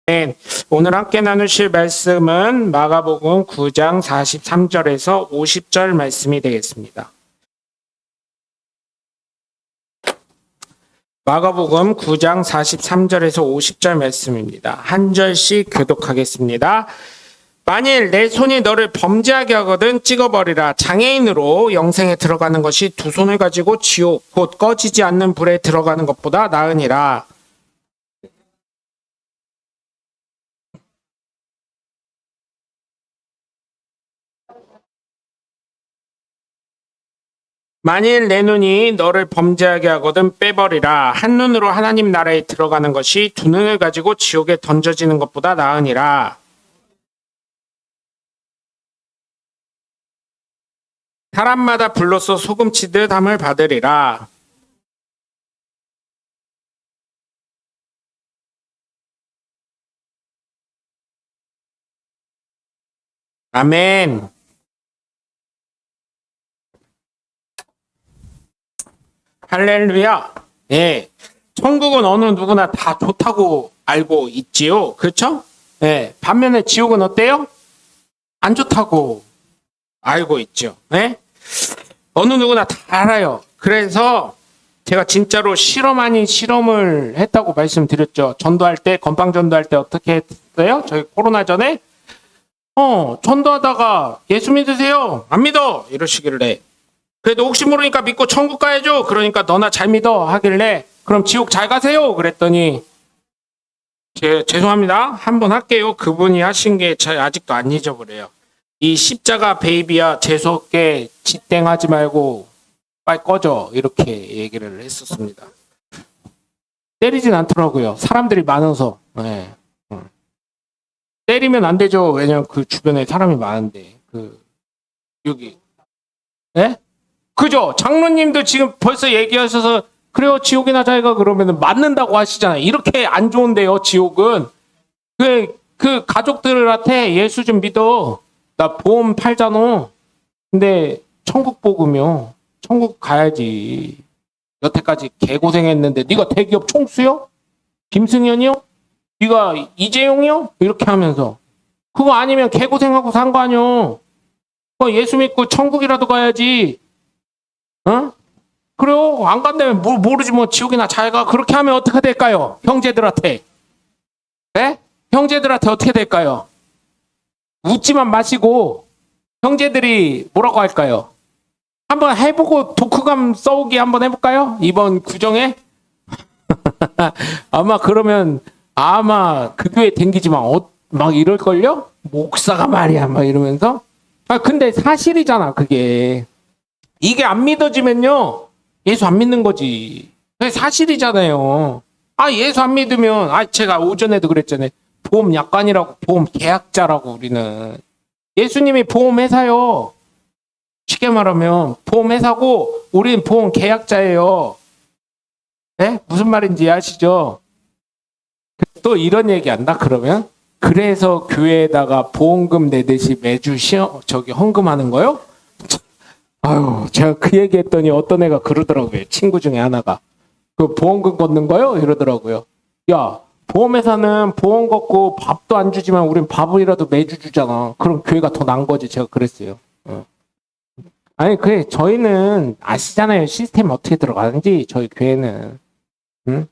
네, 오늘 함께 나누실 말씀은 마가복음 9장 43절에서 50절 말씀이 되겠습니다. 마가복음 9장 43절에서 50절 말씀입니다. 한 절씩 교독하겠습니다. 만일 내 손이 너를 범죄하게 하거든 찍어버리라. 장애인으로 영생에 들어가는 것이 두 손을 가지고 지옥 곧 꺼지지 않는 불에 들어가는 것보다 나으니라. 만일 내 눈이 너를 범죄하게 하거든 빼버리라. 한 눈으로 하나님 나라에 들어가는 것이 두 눈을 가지고 지옥에 던져지는 것보다 나으니라. 사람마다 불로써 소금치듯 함을 받으리라. 아멘. 할렐루야. 예. 천국은 어느 누구나 다 좋다고 알고 있지요. 그렇죠? 예. 반면에 지옥은 어때요? 안 좋다고 알고 있죠. 예? 어느 누구나 다 알아요. 그래서 제가 진짜로 실험 아닌 실험을 했다고 말씀드렸죠. 전도할 때, 건빵 전도할 때 어떻게 했어요? 저희 코로나 전에 전도하다가 예수 믿으세요? 안 믿어? 이러시길래 그래도 혹시 모르니까 믿고 천국 가야죠. 그러니까 너나 잘 믿어 하길래 그럼 지옥 잘 가세요. 그랬더니 죄송합니다. 한번 할게요. 그분이 하신 게 아직도 안 잊어버려요. 이 십자가 베이비야 재수없게 짓땡하지 말고 빨리 꺼져 이렇게 얘기를 했었습니다. 때리진 않더라고요. 사람들이 많아서. 네. 때리면 안 되죠. 왜냐면 그 주변에 사람이 많은데 여기 네? 그죠? 장로님도 지금 벌써 얘기하셔서 그래요 지옥이나 자기가 그러면 맞는다고 하시잖아요. 이렇게 안 좋은데요 지옥은. 그 가족들한테 예수 좀 믿어. 나 보험 팔잖아. 근데 천국 복음이요. 천국 가야지. 여태까지 개고생했는데 네가 대기업 총수요? 김승현이요? 네가 이재용이요? 이렇게 하면서 그거 아니면 개고생하고 산 거 아니요. 예수 믿고 천국이라도 가야지. 어? 그래요. 안 간다면 모르지 뭐 지옥이나 잘 가. 그렇게 하면 어떻게 될까요? 형제들한테. 네? 형제들한테 어떻게 될까요? 웃지만 마시고 형제들이 뭐라고 할까요? 한번 해보고 독후감 써오기 한번 해볼까요? 이번 구정에? 아마 그 교회 댕기지만 막 이럴걸요? 목사가 말이야 막 이러면서. 근데 사실이잖아 그게. 이게 안 믿어지면요 예수 안 믿는 거지. 사실이잖아요. 예수 안 믿으면 제가 오전에도 그랬잖아요. 보험 약관이라고, 보험 계약자라고. 우리는 예수님이 보험회사요. 쉽게 말하면 보험회사고 우리는 보험 계약자예요. 네? 무슨 말인지 아시죠? 또 이런 얘기 한다 그러면 그래서 교회에다가 보험금 내듯이 매주 헌금하는 거요? 아유, 제가 그 얘기했더니 어떤 애가 그러더라고요. 친구 중에 하나가 그 보험금 걷는 거요? 이러더라고요. 야, 보험회사는 보험 걷고 밥도 안 주지만 우린 밥이라도 매주 주잖아. 그럼 교회가 더 난 거지. 제가 그랬어요. 아니 그래 저희는 아시잖아요. 시스템 어떻게 들어가는지. 저희 교회는. 응?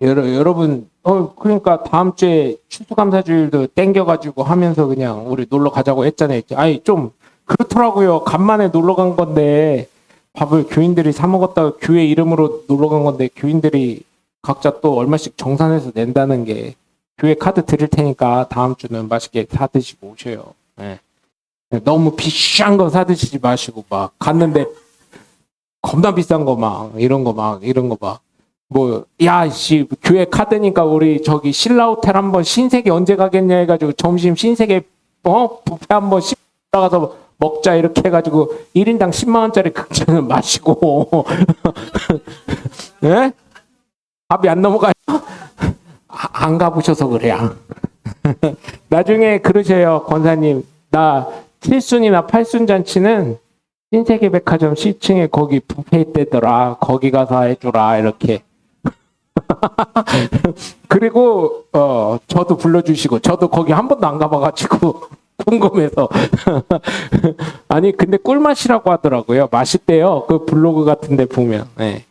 여러분 그러니까 다음 주에 추수감사주일도 땡겨가지고 하면서 그냥 우리 놀러 가자고 했잖아요. 좀 그렇더라고요. 간만에 놀러 간 건데 밥을 교인들이 사 먹었다가 교회 이름으로 놀러 간 건데 교인들이 각자 또 얼마씩 정산해서 낸다는 게 교회 카드 드릴 테니까 다음 주는 맛있게 사 드시고 오셔요. 네. 너무 비싼 거 사 드시지 마시고 막 갔는데 겁나 비싼 거 막 이런 거 막 교회 카드니까 우리 저기 신라호텔 한번 신세계 언제 가겠냐 해가지고 점심 신세계 뷔페 한번 나가서 먹자 이렇게 해가지고 1인당 10만 원짜리 극장을 마시고 네? 밥이 안 넘어가요? 안 가보셔서 그래요. 나중에 그러셔요. 권사님 나 7순이나 8순 잔치는 신세계백화점 C층에 거기 뷔페 때더라. 거기 가서 해주라 이렇게. 그리고 저도 불러주시고 저도 거기 한 번도 안 가봐가지고 궁금해서 아니 근데 꿀맛이라고 하더라고요. 맛있대요. 그 블로그 같은데 보면. 네.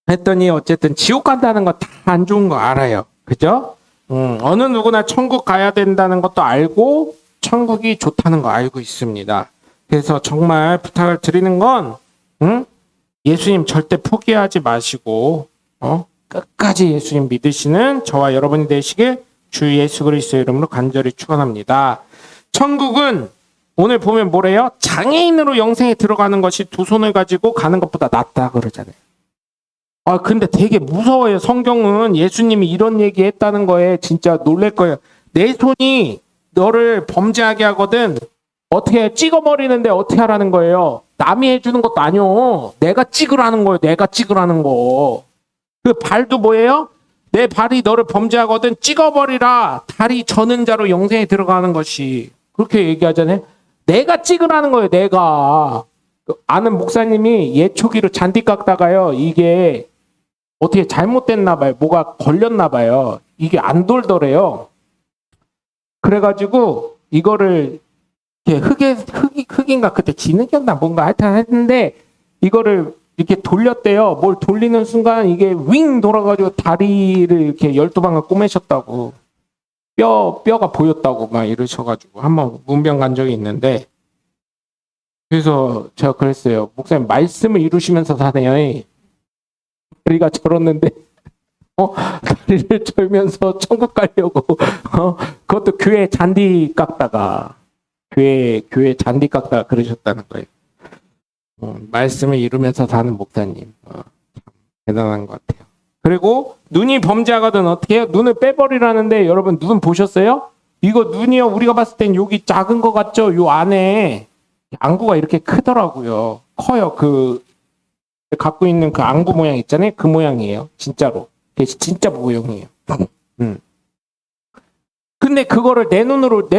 했더니 어쨌든 지옥 간다는 거 다 안 좋은 거 알아요. 그죠? 어느 누구나 천국 가야 된다는 것도 알고 천국이 좋다는 거 알고 있습니다. 그래서 정말 부탁을 드리는 건 예수님 절대 포기하지 마시고 끝까지 예수님 믿으시는 저와 여러분이 되시길 주 예수 그리스도의 이름으로 간절히 축원합니다. 천국은 오늘 보면 뭐래요? 장애인으로 영생에 들어가는 것이 두 손을 가지고 가는 것보다 낫다 그러잖아요. 근데 되게 무서워요. 성경은 예수님이 이런 얘기 했다는 거에 진짜 놀랄 거예요. 내 손이 너를 범죄하게 하거든. 어떻게 찍어버리는데 어떻게 하라는 거예요? 남이 해주는 것도 아니요. 내가 찍으라는 거예요. 내가 찍으라는 거. 그 발도 뭐예요? 내 발이 너를 범죄하거든 찍어버리라. 다리 저는 자로 영생에 들어가는 것이. 그렇게 얘기하잖아요. 내가 찍으라는 거예요. 내가. 아는 목사님이 예초기로 잔디 깎다가요. 이게 어떻게 잘못됐나 봐요. 뭐가 걸렸나 봐요. 이게 안 돌더래요. 그래가지고 이거를 흙인가 그때 지능경나 뭔가 하여튼 했는데 이거를 이렇게 돌렸대요. 뭘 돌리는 순간 이게 윙 돌아가지고 다리를 이렇게 12방을 꼬매셨다고. 뼈가 보였다고 막 이러셔가지고 한번 문병 간 적이 있는데 그래서 제가 그랬어요. 목사님 말씀을 이루시면서 사네요. 다리가 절었는데 다리를 절면서 천국 가려고 그것도 교회 잔디 깎다가 교회 잔디 깎다가 그러셨다는 거예요. 말씀을 이루면서 사는 목사님 대단한 것 같아요. 그리고 눈이 범죄하거든 어떻게 해요? 눈을 빼버리라는데 여러분 눈 보셨어요? 이거 눈이요 우리가 봤을 땐 여기 작은 거 같죠? 요 안에 안구가 이렇게 크더라고요. 커요. 그 갖고 있는 그 안구 모양 있잖아요. 그 모양이에요. 진짜로. 진짜 모형이에요. 근데 그거를 내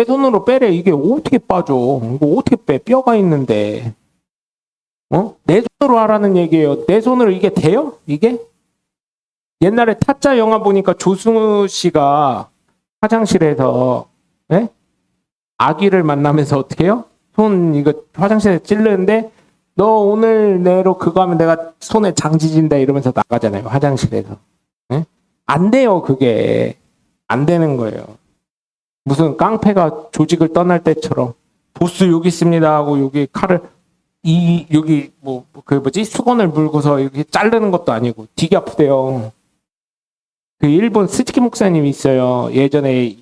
손으로 빼래. 이게 어떻게 빠져? 이거 어떻게 빼? 뼈가 있는데. 내 손으로 하라는 얘기예요. 내 손으로 이게 돼요? 이게? 옛날에 타짜 영화 보니까 조승우 씨가 화장실에서 아기를 만나면서 어떻게 해요? 손 이거 화장실에 찔르는데 너 오늘 내로 그거 하면 내가 손에 장지진다 이러면서 나가잖아요. 화장실에서. 안 돼요. 그게. 안 되는 거예요. 무슨 깡패가 조직을 떠날 때처럼 보스 여기 있습니다 하고 여기 칼을 여기 수건을 물고서 이렇게 자르는 것도 아니고 되게 아프대요. 그 일본 스즈키 목사님이 있어요. 예전에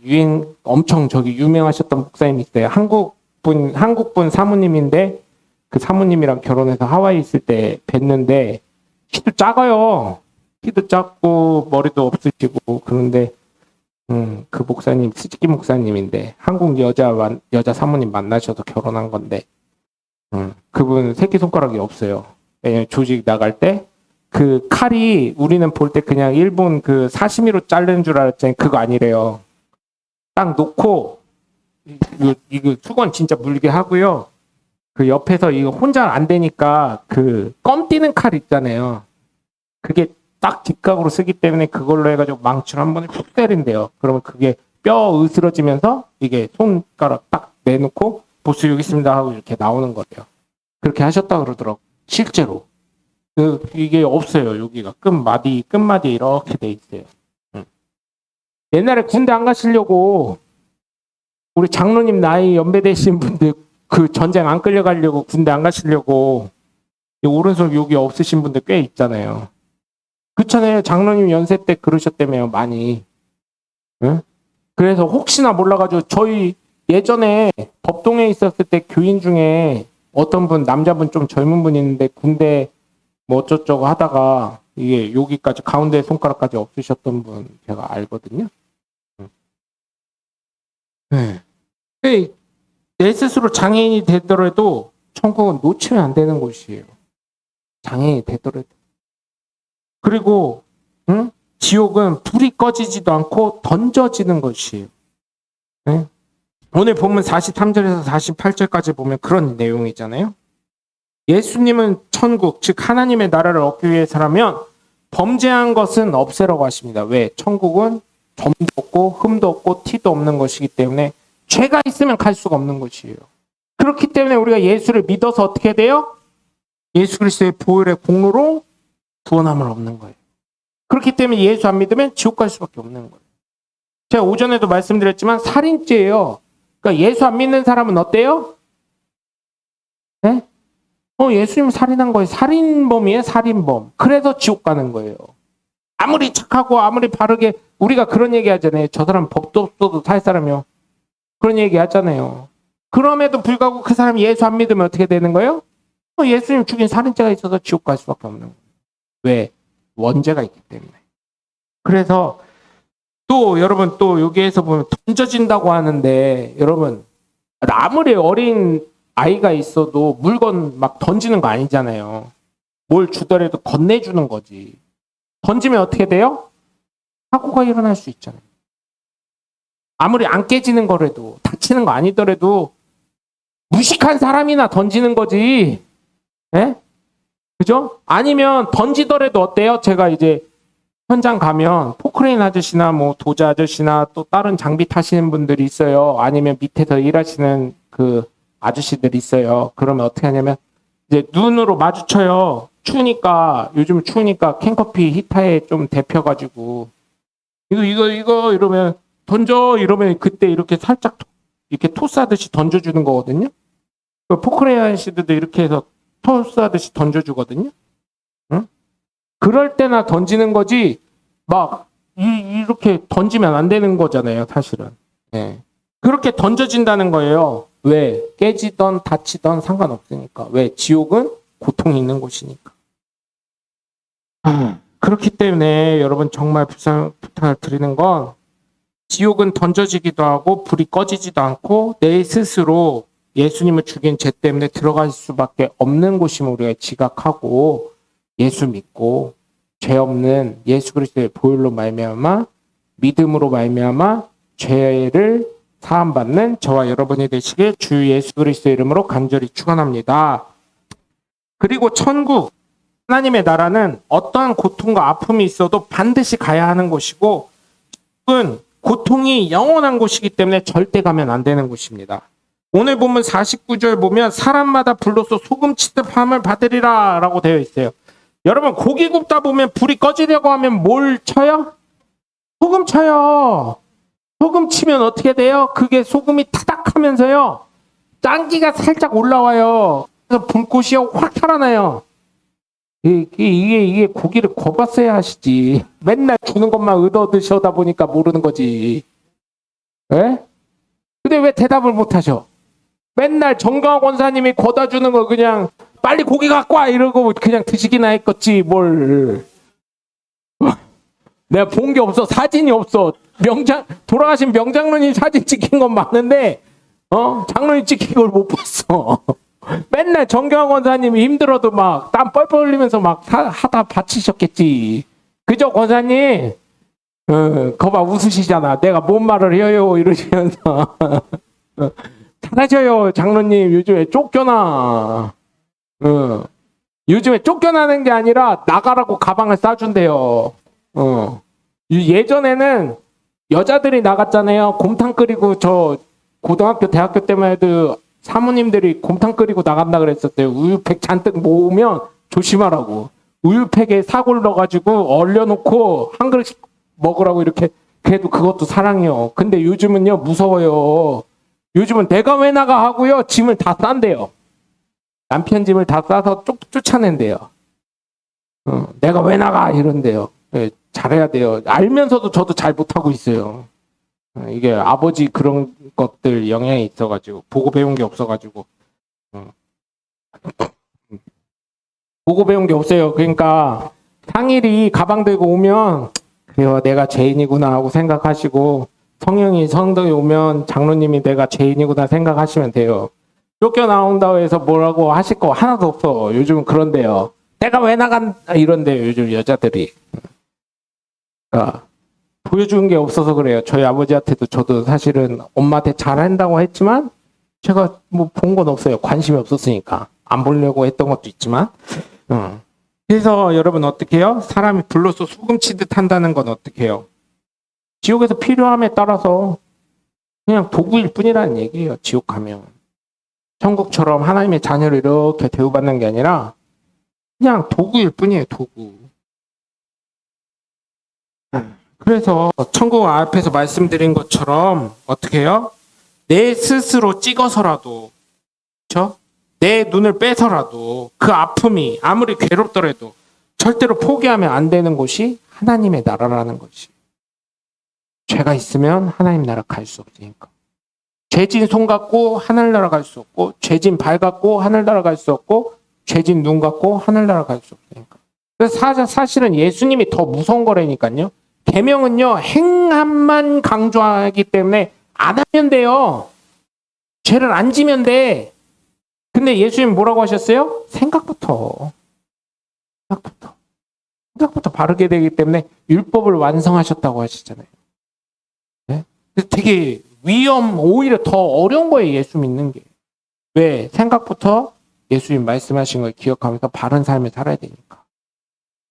엄청 유명하셨던 목사님이 있어요. 한국분 사모님인데 그 사모님이랑 결혼해서 하와이 있을 때 뵀는데 키도 작아요. 키도 작고 머리도 없으시고 그런데 그 목사님 스즈키 목사님인데 한국 여자 사모님 만나셔서 결혼한 건데 그분 새끼손가락이 없어요. 왜냐면 조직 나갈 때 그 칼이 우리는 볼 때 그냥 일본 그 사시미로 자르는 줄 알았잖아요. 그거 아니래요. 딱 놓고 이거 수건 진짜 물게 하고요. 그 옆에서 이거 혼자 안 되니까 그 껌 띄는 칼 있잖아요. 그게 딱 뒷각으로 쓰기 때문에 그걸로 해가지고 망치로 한 번에 푹 때린대요. 그러면 그게 뼈 으스러지면서 이게 손가락 딱 내놓고 보스 여기 있습니다 하고 이렇게 나오는 거예요. 그렇게 하셨다 그러더라고. 실제로. 이게 없어요. 여기가 끝마디 이렇게 돼 있어요. 옛날에 군대 안 가시려고 우리 장로님 나이 연배되신 분들 그 전쟁 안 끌려가려고 군대 안 가시려고 오른손 여기 없으신 분들 꽤 있잖아요. 그렇잖아요. 장로님 연세 때 그러셨다며요. 많이. 그래서 혹시나 몰라가지고 저희 예전에 법동에 있었을 때 교인 중에 어떤 분 남자분 좀 젊은 분 있는데 군대 뭐 어쩌저쩌고 하다가 이게 여기까지 가운데 손가락까지 없으셨던 분 제가 알거든요. 내 스스로 장애인이 되더라도 천국은 놓치면 안 되는 곳이에요. 장애인이 되더라도. 그리고 지옥은 불이 꺼지지도 않고 던져지는 것이에요. 오늘 본문 43절에서 48절까지 보면 그런 내용이잖아요. 예수님은 천국, 즉 하나님의 나라를 얻기 위해서라면 범죄한 것은 없애라고 하십니다. 왜? 천국은 점도 없고 흠도 없고 티도 없는 것이기 때문에 죄가 있으면 갈 수가 없는 것이에요. 그렇기 때문에 우리가 예수를 믿어서 어떻게 돼요? 예수 그리스도의 보혈의 공로로 구원함을 얻는 거예요. 그렇기 때문에 예수 안 믿으면 지옥 갈 수밖에 없는 거예요. 제가 오전에도 말씀드렸지만 살인죄예요. 그러니까 예수 안 믿는 사람은 어때요? 네? 예수님 살인한 거예요. 살인범이에요, 살인범. 그래서 지옥 가는 거예요. 아무리 착하고 아무리 바르게 우리가 그런 얘기 하잖아요. 저 사람 법도 없어도 살 사람이요. 그런 얘기 하잖아요. 그럼에도 불구하고 그 사람이 예수 안 믿으면 어떻게 되는 거예요? 예수님 죽인 살인죄가 있어서 지옥 갈 수밖에 없는 거예요. 왜? 원죄가 있기 때문에. 그래서 또 여러분 또 여기에서 보면 던져진다고 하는데 여러분 아무리 어린 아이가 있어도 물건 막 던지는 거 아니잖아요. 뭘 주더라도 건네주는 거지. 던지면 어떻게 돼요? 사고가 일어날 수 있잖아요. 아무리 안 깨지는 거라도 다치는 거 아니더라도 무식한 사람이나 던지는 거지. 예? 그죠? 아니면 던지더라도 어때요? 제가 이제 현장 가면 포크레인 아저씨나 뭐 도자 아저씨나 또 다른 장비 타시는 분들이 있어요. 아니면 밑에서 일하시는 그 아저씨들이 있어요. 그러면 어떻게 하냐면 이제 눈으로 마주쳐요. 추우니까 요즘 추우니까 캔커피 히터에 좀 데펴가지고 이거 이러면 던져 이러면 그때 이렇게 살짝 이렇게 토스하듯이 던져주는 거거든요. 포크레인 아저씨들도 이렇게 해서 토스하듯이 던져주거든요. 응? 그럴 때나 던지는 거지 막 이렇게 던지면 안 되는 거잖아요, 사실은. 예. 그렇게 던져진다는 거예요. 왜? 깨지던 다치던 상관없으니까. 왜? 지옥은 고통이 있는 곳이니까. 그렇기 때문에 여러분 정말 부탁을 드리는 건 지옥은 던져지기도 하고 불이 꺼지지도 않고 내 스스로 예수님을 죽인 죄 때문에 들어갈 수밖에 없는 곳임을 우리가 지각하고 예수 믿고 죄 없는 예수 그리스도의 보혈로 말미암아 믿음으로 말미암아 죄를 사함받는 저와 여러분이 되시길 주 예수 그리스도의 이름으로 간절히 축원합니다. 그리고 천국 하나님의 나라는 어떠한 고통과 아픔이 있어도 반드시 가야 하는 곳이고 천국은 고통이 영원한 곳이기 때문에 절대 가면 안 되는 곳입니다. 오늘 보면 49절 보면 사람마다 불로써 소금 치듯 함을 받으리라 라고 되어 있어요. 여러분 고기 굽다 보면 불이 꺼지려고 하면 뭘 쳐요? 소금 쳐요. 소금 치면 어떻게 돼요? 그게 소금이 타닥하면서요. 짠기가 살짝 올라와요. 그래서 불꽃이 확 살아나요. 이게 고기를 구웠어야 하시지. 맨날 주는 것만 얻어 드셔다 보니까 모르는 거지. 예? 근데 왜 대답을 못 하셔? 맨날 정강호 권사님이 거다 주는 거 그냥 빨리 고기 갖고 와 이러고 그냥 드시기나 했겠지 뭘. 내가 본 게 없어. 사진이 없어. 돌아가신 명장로님 사진 찍힌 건 많은데 장로님 찍힌 걸 못 봤어. 맨날 정경환 권사님이 힘들어도 막 땀 뻘뻘 흘리면서 막 하다 바치셨겠지. 그죠 권사님? 거봐 웃으시잖아. 내가 뭔 말을 해요 이러시면서. 잘하셔요 장로님. 요즘에 쫓겨나. 요즘에 쫓겨나는 게 아니라 나가라고 가방을 싸준대요. 예전에는 여자들이 나갔잖아요. 곰탕 끓이고 저 고등학교 대학교 때만 해도 사모님들이 곰탕 끓이고 나간다 그랬었대요. 우유팩 잔뜩 모으면 조심하라고. 우유팩에 사골 넣어가지고 얼려놓고 한 그릇씩 먹으라고 이렇게. 그래도 그것도 사랑이요. 근데 요즘은요 무서워요. 요즘은 내가 왜 나가 하고요 짐을 다 싼대요. 남편 짐을 다 싸서 쫓아낸대요. 내가 왜 나가 이런대요. 네, 잘해야 돼요. 알면서도 저도 잘 못하고 있어요. 이게 아버지 그런 것들 영향이 있어가지고 보고 배운 게 없어가지고 보고 배운 게 없어요. 그러니까 상일이 가방 들고 오면 그래요 내가 죄인이구나 하고 생각하시고 성령이 성덕에 오면 장로님이 내가 죄인이구나 생각하시면 돼요. 쫓겨나온다고 해서 뭐라고 하실 거 하나도 없어. 요즘은 그런데요. 내가 왜 나간 이런데요 요즘 여자들이. 보여주는 게 없어서 그래요. 저희 아버지한테도 저도 사실은 엄마한테 잘한다고 했지만 제가 뭐 본 건 없어요. 관심이 없었으니까 안 보려고 했던 것도 있지만 그래서 여러분 어떻게 해요? 사람이 불로써 소금 치듯 한다는 건 어떻게 해요? 지옥에서 필요함에 따라서 그냥 도구일 뿐이라는 얘기예요. 지옥 가면. 천국처럼 하나님의 자녀를 이렇게 대우받는 게 아니라 그냥 도구일 뿐이에요. 도구. 그래서 천국 앞에서 말씀드린 것처럼 어떻게 해요? 내 스스로 찍어서라도, 그렇죠? 내 눈을 빼서라도 그 아픔이 아무리 괴롭더라도 절대로 포기하면 안 되는 곳이 하나님의 나라라는 것이. 죄가 있으면 하나님 나라 갈 수 없으니까. 죄진 손 갖고 하늘나라 갈 수 없고, 죄진 발 갖고 하늘나라 갈 수 없고, 죄진 눈 갖고 하늘나라 갈 수 없으니까. 그래서 사실은 예수님이 더 무서운 거라니까요. 계명은요, 행함만 강조하기 때문에 안 하면 돼요. 죄를 안 지면 돼. 근데 예수님 뭐라고 하셨어요? 생각부터 바르게 되기 때문에 율법을 완성하셨다고 하시잖아요. 네? 되게 오히려 더 어려운 거예요. 예수 믿는 게. 왜? 생각부터 예수님 말씀하신 걸 기억하면서 바른 삶을 살아야 되니까.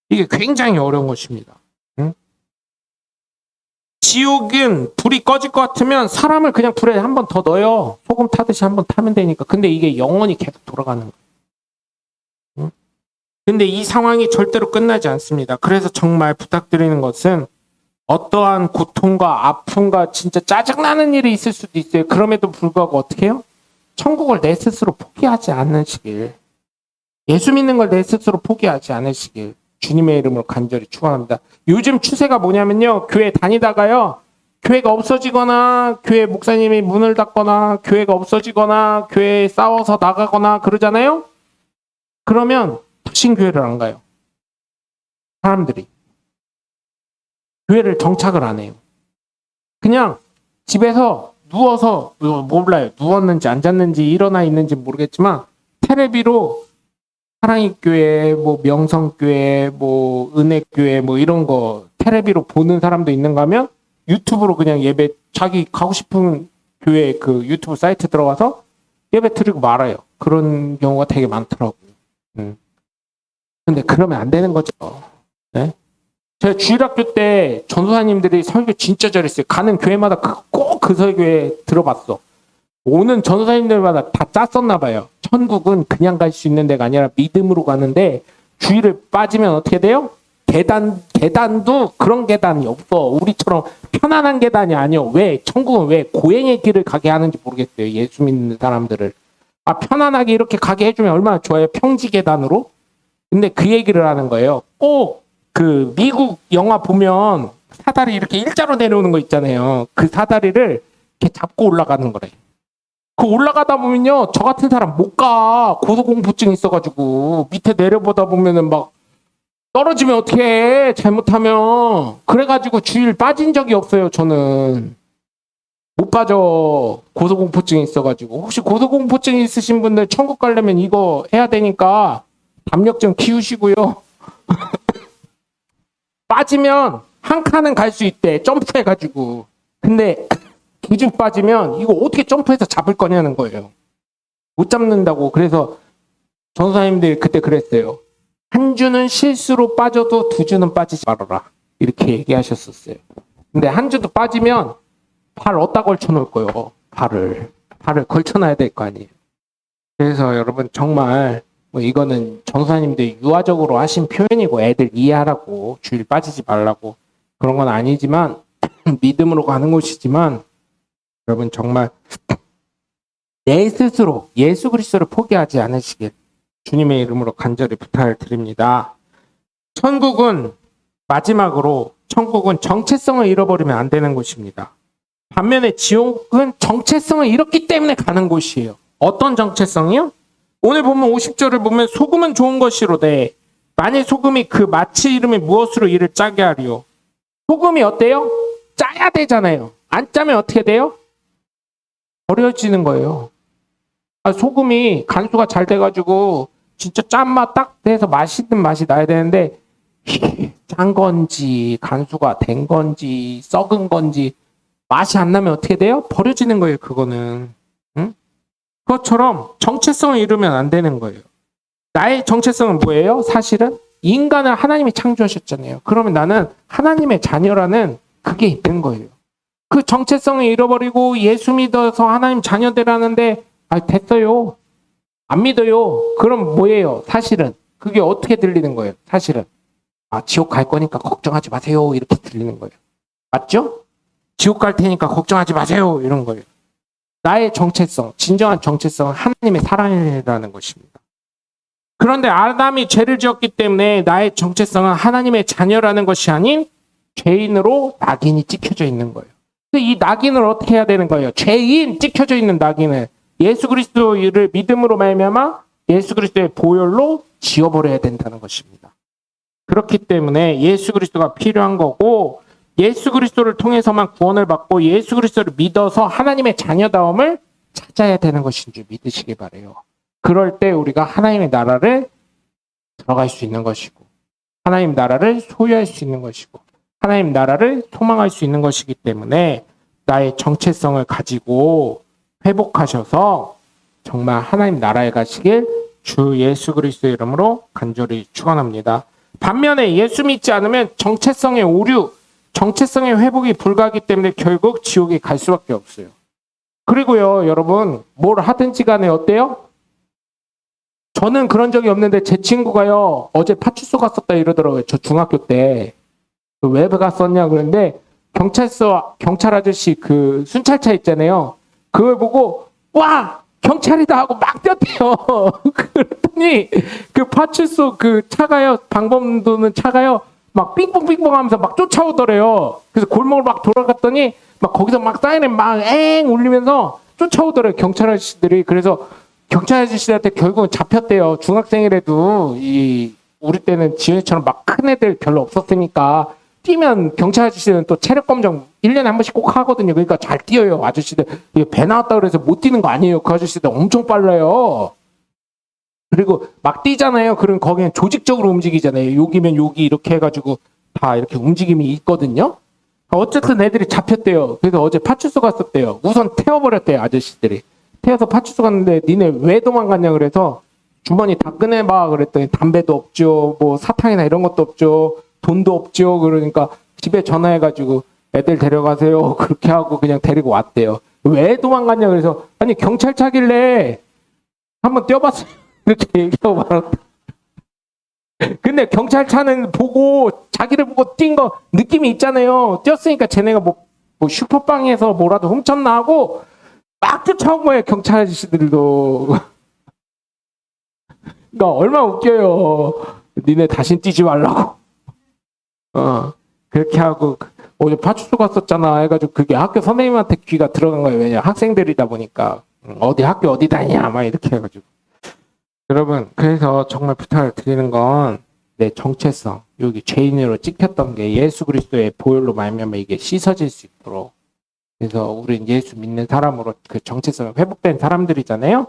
이게 굉장히 어려운 것입니다. 응? 지옥은 불이 꺼질 것 같으면 사람을 그냥 불에 한 번 더 넣어요. 소금 타듯이 한 번 타면 되니까. 근데 이게 영원히 계속 돌아가는 거예요. 응? 근데 이 상황이 절대로 끝나지 않습니다. 그래서 정말 부탁드리는 것은 어떠한 고통과 아픔과 진짜 짜증나는 일이 있을 수도 있어요. 그럼에도 불구하고 어떻게 해요? 천국을 내 스스로 포기하지 않으시길. 예수 믿는 걸 내 스스로 포기하지 않으시길. 주님의 이름으로 간절히 축원합니다. 요즘 추세가 뭐냐면요. 교회 다니다가요. 교회가 없어지거나 교회 목사님이 문을 닫거나 교회가 없어지거나 교회에 싸워서 나가거나 그러잖아요. 그러면 다신 교회를 안 가요. 사람들이. 교회를 정착을 안 해요. 그냥 집에서 누워서 몰라요. 누웠는지 앉았는지 일어나 있는지 모르겠지만 테레비로 사랑의 교회, 뭐 명성교회, 뭐 은혜교회, 뭐 이런 거 테레비로 보는 사람도 있는가 하면 유튜브로 그냥 예배 자기 가고 싶은 교회 그 유튜브 사이트 들어가서 예배 드리고 말아요. 그런 경우가 되게 많더라고요. 근데 그러면 안 되는 거죠. 네? 제가 주일학교 때 전도사님들이 설교 진짜 잘했어요. 가는 교회마다 꼭 그 설교에 들어봤어. 오는 전도사님들마다 다 짰었나 봐요. 천국은 그냥 갈 수 있는 데가 아니라 믿음으로 가는데 주일을 빠지면 어떻게 돼요? 계단도 그런 계단이 없어. 우리처럼 편안한 계단이 아니요. 왜? 천국은 왜 고행의 길을 가게 하는지 모르겠어요. 예수 믿는 사람들을. 편안하게 이렇게 가게 해주면 얼마나 좋아요. 평지 계단으로. 근데 그 얘기를 하는 거예요. 꼭 그 미국 영화 보면 사다리 이렇게 일자로 내려오는 거 있잖아요. 그 사다리를 이렇게 잡고 올라가는 거래. 그 올라가다 보면요. 저 같은 사람 못 가. 고소공포증 있어가지고 밑에 내려보다 보면은 막 떨어지면 어떻게 해. 잘못하면. 그래가지고 주일 빠진 적이 없어요. 저는. 못 빠져. 고소공포증이 있어가지고. 혹시 고소공포증 있으신 분들 천국 가려면 이거 해야 되니까 담력 좀 키우시고요. 빠지면 한 칸은 갈 수 있대. 점프해가지고. 근데 2주 빠지면 이거 어떻게 점프해서 잡을 거냐는 거예요. 못 잡는다고. 그래서 전사님들이 그때 그랬어요. 한 주는 실수로 빠져도 2주는 빠지지 말아라. 이렇게 얘기하셨었어요. 근데 한 주도 빠지면 발 어디다 걸쳐놓을 거예요. 발을 걸쳐놔야 될 거 아니에요. 그래서 여러분 정말 뭐 이거는 전사님들이 유아적으로 하신 표현이고 애들 이해하라고 주일 빠지지 말라고 그런 건 아니지만 믿음으로 가는 곳이지만 여러분 정말 내 스스로 예수 그리스도를 포기하지 않으시길 주님의 이름으로 간절히 부탁을 드립니다. 마지막으로 천국은 정체성을 잃어버리면 안 되는 곳입니다. 반면에 지옥은 정체성을 잃었기 때문에 가는 곳이에요. 어떤 정체성이요? 오늘 보면 50절을 보면 소금은 좋은 것이로되 만일 소금이 그 마치 이름이 무엇으로 이를 짜게 하리요. 소금이 어때요? 짜야 되잖아요. 안 짜면 어떻게 돼요? 버려지는 거예요. 소금이 간수가 잘 돼가지고 진짜 짠맛 딱 돼서 맛있는 맛이 나야 되는데 짠 건지 간수가 된 건지 썩은 건지 맛이 안 나면 어떻게 돼요? 버려지는 거예요. 그거는. 응? 그것처럼 정체성을 잃으면 안 되는 거예요. 나의 정체성은 뭐예요? 사실은 인간을 하나님이 창조하셨잖아요. 그러면 나는 하나님의 자녀라는 그게 있는 거예요. 그 정체성을 잃어버리고 예수 믿어서 하나님 자녀 되라는데 됐어요. 안 믿어요. 그럼 뭐예요? 사실은 그게 어떻게 들리는 거예요? 사실은 지옥 갈 거니까 걱정하지 마세요. 이렇게 들리는 거예요. 맞죠? 지옥 갈 테니까 걱정하지 마세요. 이런 거예요. 나의 정체성, 진정한 정체성은 하나님의 사랑이라는 것입니다. 그런데 아담이 죄를 지었기 때문에 나의 정체성은 하나님의 자녀라는 것이 아닌 죄인으로 낙인이 찍혀져 있는 거예요. 이 낙인을 어떻게 해야 되는 거예요? 죄인 찍혀져 있는 낙인을 예수 그리스도를 믿음으로 말미암아 예수 그리스도의 보혈로 지워버려야 된다는 것입니다. 그렇기 때문에 예수 그리스도가 필요한 거고 예수 그리스도를 통해서만 구원을 받고 예수 그리스도를 믿어서 하나님의 자녀다움을 찾아야 되는 것인 줄 믿으시기 바라요. 그럴 때 우리가 하나님의 나라를 들어갈 수 있는 것이고 하나님 나라를 소유할 수 있는 것이고 하나님 나라를 소망할 수 있는 것이기 때문에 나의 정체성을 가지고 회복하셔서 정말 하나님 나라에 가시길 주 예수 그리스도의 이름으로 간절히 축원합니다. 반면에 예수 믿지 않으면 정체성의 오류, 정체성의 회복이 불가하기 때문에 결국 지옥에 갈 수밖에 없어요. 그리고요, 여러분, 뭘 하든지 간에 어때요? 저는 그런 적이 없는데 제 친구가요, 어제 파출소 갔었다 이러더라고요. 저 중학교 때. 왜 갔었냐 그랬는데 경찰 아저씨 그 순찰차 있잖아요. 그걸 보고 와! 경찰이다 하고 막 뛰었대요. 그랬더니 그 파출소 그 차가요, 방범 도는 차가요, 막 삥뽕삥뽕 하면서 막 쫓아오더래요. 그래서 골목을 막 돌아갔더니 막 거기서 막 사이렌 막 울리면서 쫓아오더래요. 경찰 아저씨들이. 그래서 경찰 아저씨한테 결국은 잡혔대요. 중학생이라도 우리 때는 지은이처럼 막 큰 애들 별로 없었으니까 뛰면 경찰 아저씨는 또 체력 검정 1년에 한 번씩 꼭 하거든요. 그러니까 잘 뛰어요. 아저씨들. 배 나왔다 그래서 못 뛰는 거 아니에요. 그 아저씨들 엄청 빨라요. 그리고 막 뛰잖아요. 그럼 거기는 조직적으로 움직이잖아요. 여기면 여기 이렇게 해가지고 다 이렇게 움직임이 있거든요. 어쨌든 애들이 잡혔대요. 그래서 어제 파출소 갔었대요. 우선 태워버렸대요. 아저씨들이. 태워서 파출소 갔는데 니네 왜 도망갔냐 그래서 주머니 다 꺼내봐 그랬더니 담배도 없죠. 뭐 사탕이나 이런 것도 없죠. 돈도 없죠. 그러니까 집에 전화해가지고 애들 데려가세요. 그렇게 하고 그냥 데리고 왔대요. 왜 도망갔냐 그래서 아니 경찰차길래 한번 뛰어봤어요. 이렇게 얘기하고 말았다. 근데 경찰차는 보고 자기를 보고 뛴 거 느낌이 있잖아요. 뛰었으니까 쟤네가 뭐 슈퍼빵에서 뭐라도 훔쳤나 하고 막 쫓아온 거예요. 경찰 아저씨들도. 그러니까 얼마나 웃겨요. 니네 다신 뛰지 말라고. 그렇게 하고 어제 파출소 갔었잖아 해가지고 그게 학교 선생님한테 귀가 들어간 거예요. 왜냐 학생들이다 보니까 어디 학교 어디 다니냐 막 이렇게 해가지고. 여러분 그래서 정말 부탁을 드리는 건 내 정체성 여기 죄인으로 찍혔던 게 예수 그리스도의 보혈로 말미암아 이게 씻어질 수 있도록. 그래서 우리는 예수 믿는 사람으로 그 정체성이 회복된 사람들이잖아요.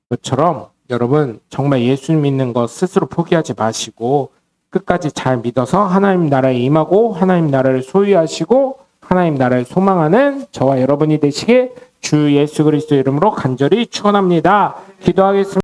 그처럼 여러분 정말 예수 믿는 것 스스로 포기하지 마시고 끝까지 잘 믿어서 하나님 나라에 임하고 하나님 나라를 소유하시고 하나님 나라를 소망하는 저와 여러분이 되시길 주 예수 그리스도 이름으로 간절히 축원합니다. 기도하겠습니다.